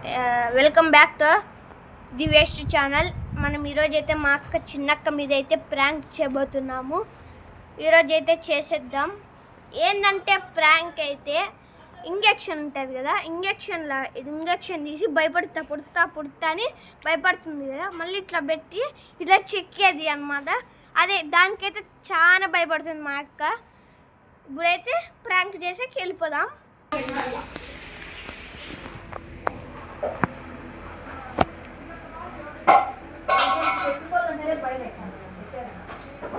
Welcome back to the waste channel. మనం ఈరోజైతే మా అక్క చిన్నక్క మీద అయితే ప్రాంక్ చేయబోతున్నాము. ఈరోజైతే చేసేద్దాం. ఏంటంటే ప్రాంక్ అయితే ఇంజెక్షన్ ఉంటుంది కదా, ఇంజెక్షన్ తీసి పుడతా అని భయపడుతుంది కదా, మళ్ళీ ఇట్లా పెట్టి ఇట్లా చెక్కేది అనమాట. అదే దానికైతే చాలా భయపడుతుంది మా అక్క. ఇప్పుడైతే ప్రాంక్ చేసి వెళ్ళిపోదాం.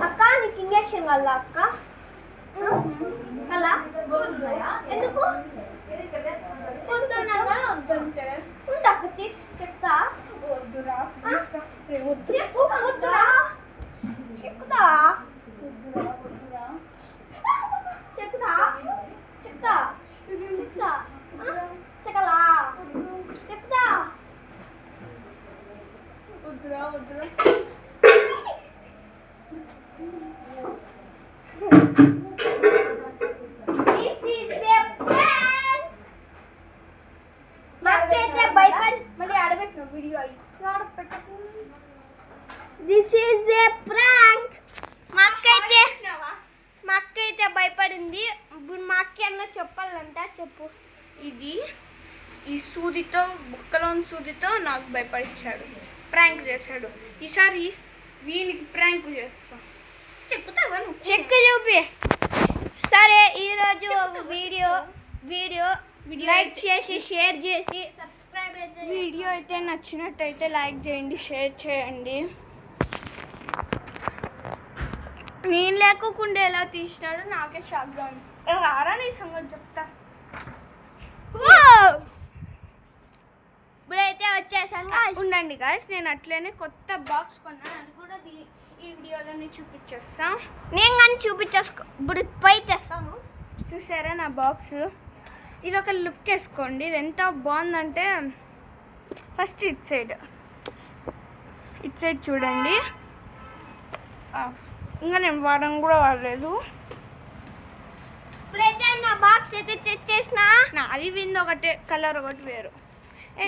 అక్క నీకు ఇంజెక్షన్ వల్ల అక్క అలా ఎందుకు వద్దంటే అక్క తీసి చెప్తా. వద్దురా చెప్పు, వద్దురా చెప్తా చెప్తా చెప్తా చెప్తా చెక్కలా చెప్తా. వద్దురా వద్దురా దిస్ ఈజ్ ఏ ప్రాంక్. మా అక్క అయితే భయపడింది. ఇప్పుడు మా అక్క అన్న చెప్పాలంట. చెప్పు. ఇది ఈ సూదితో, బుక్కలోని సూదితో నాకు భయపడిచ్చాడు, ప్రాంక్ చేశాడు. ఈసారి వీనికి ప్రాంక్ చేస్తా. చెక్కుతావా? చెక్కు చూపి. సరే, ఈరోజు వీడియో లైక్ చేసి షేర్ చేసి సబ్స్క్రైబ్ అయితే. వీడియో అయితే నచ్చినట్టయితే లైక్ చేయండి, షేర్ చేయండి. నేను లేకుండా ఎలా తీసినాడో నాకే షాక్గా ఉంది. రారా నీ సంగతి చెప్తా. ఇప్పుడైతే వచ్చేసాను. ఉండండి గాయస్, నేను అట్లనే కొత్త బాక్స్ కొన్నాను. అది కూడా ఈ వీడియోలోనే చూపించేస్తా. నేను కానీ చూపించేసుకో. ఇప్పుడు పై తెస్తాను. చూసారా నా బాక్స్? ఇది ఒక లుక్ వేసుకోండి. ఇది ఎంత బాగుందంటే, ఫస్ట్ ఇట్ సైడ్ చూడండి. ఇంకా నేను వాడడం కూడా వాడలేదు. ఇప్పుడైతే నా బాక్స్ అయితే చెక్ చేసిన. అది వింది ఒకటే, కలర్ ఒకటి వేరు.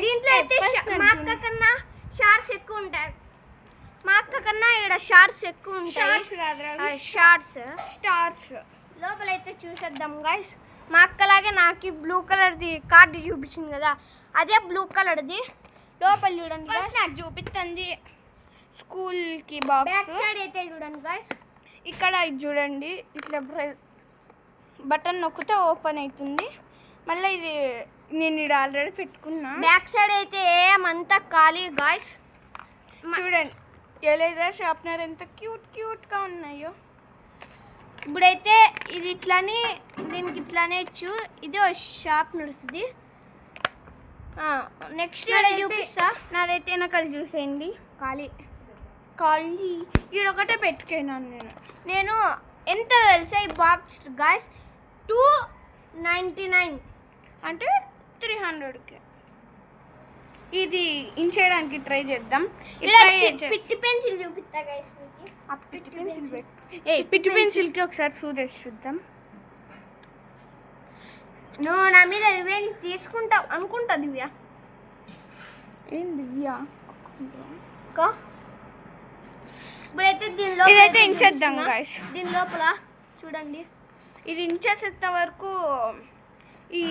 దీంట్లో అయితే మా అక్క కన్నా షార్ట్స్ ఎక్కువ ఉంటాయి. మా అక్క కన్నా ఇక్కడ షార్ట్స్ ఎక్కువ ఉంటాయి. షార్ట్స్ కాదురా, స్టార్స్. లోపలైతే చూసేద్దాం గైస్. మా అక్కలాగే నాకు బ్లూ కలర్ది కార్డు చూపించింది కదా, అదే బ్లూ కలర్ది. లోపల చూడండి గైస్. నాకు చూపిస్తుంది స్కూల్కి బాక్స్. బ్యాక్ సైడ్ అయితే చూడండి గైస్. ఇక్కడ ఇది చూడండి, ఇట్లా బటన్ నొక్కితే ఓపెన్ అవుతుంది. మళ్ళీ ఇది నేను ఇక్కడ ఆల్రెడీ పెట్టుకున్నా. బ్యాక్ సైడ్ అయితే ఏమంతా ఖాళీ గాయ్స్. చూడండి ఎరేజర్, షార్ప్నర్ ఎంత క్యూట్గా ఉన్నాయో. ఇప్పుడైతే ఇది ఇట్లానే, దీనికి ఇట్లానే ఇచ్చు. ఇది షార్ప్నర్స్ది. నెక్స్ట్ చూపిస్తా. నాదైతే వెనకాల చూసేయండి, ఖాళీ ఈడొకటే పెట్టుకున్నాను నేను. ఎంత తెలుసా ఈ బాక్స్ గాయ్స్? 299 అంటే 300కి. ఇది ఇంచేయడానికి ట్రై చేద్దాం. పిట్టి పెన్సిల్ చూపిస్తా గైస్. పిట్టి పెన్సిల్కి ఒకసారి సూదేసి చూద్దాం. నువ్వు నా మీద రివెంజ్ తీసుకుంటావు అనుకుంటా దివ్య. ఏం దివ్య? ఇప్పుడైతే ఇదైతే ఇంచేద్దాం గాయ్స్. దీని లోపల చూడండి. ఇది ఇంచేసేంత వరకు ఈ